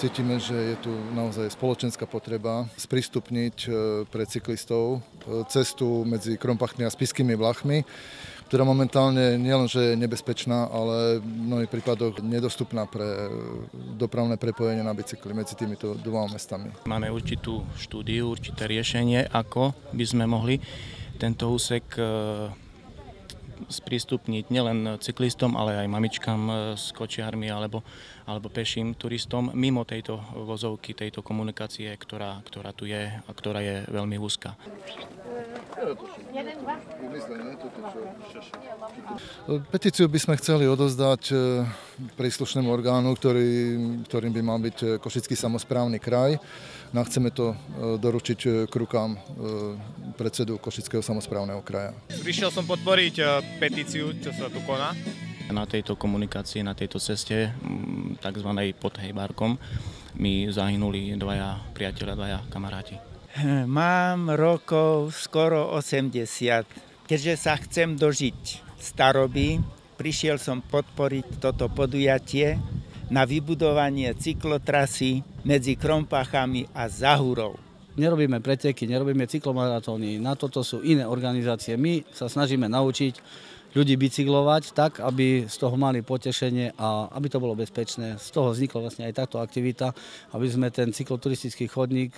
Cítime, že je tu naozaj spoločenská potreba sprístupniť pre cyklistov cestu medzi Krompachmi a Spišskými Vlachmi, ktorá momentálne nielenže je nebezpečná, ale v mnohých prípadoch nedostupná pre dopravné prepojenie na bicykli medzi týmito dvoma mestami. Máme určitú štúdiu, určité riešenie, ako by sme mohli tento úsek sprístupniť nielen cyklistom, ale aj mamičkám s kočiarmi alebo peším turistom mimo tejto vozovky, tejto komunikácie, ktorá tu je a ktorá je veľmi úzka. Petíciu by sme chceli odovzdať príslušnému orgánu, ktorým by mal byť Košický samosprávny kraj. No a chceme to doručiť k rukám predsedu Košického samosprávneho kraja. Prišiel som podporiť petíciu, čo sa tu koná. Na tejto komunikácii, na tejto ceste, takzvanej pod Hejbárkom, mi zahynuli dvaja priatelia, dvaja kamaráti. Mám rokov skoro 80. Keďže sa chcem dožiť staroby, prišiel som podporiť toto podujatie na vybudovanie cyklotrasy medzi Krompachami a Zahurou. Nerobíme preteky, nerobíme cyklomaratóny, na toto sú iné organizácie. My sa snažíme naučiť ľudí bicyklovať tak, aby z toho mali potešenie a aby to bolo bezpečné. Z toho vznikla vlastne aj táto aktivita, aby sme ten cykloturistický chodník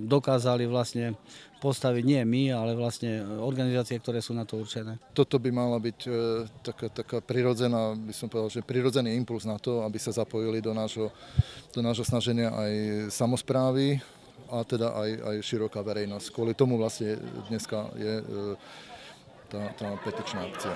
dokázali vlastne postaviť nie my, ale vlastne organizácie, ktoré sú na to určené. Toto by mala byť taká prirodzená, by som povedal, že prirodzený impuls na to, aby sa zapojili do nášho snaženia aj samosprávy a teda aj široká verejnosť. Kvôli tomu vlastne dneska je tá petičná akcia.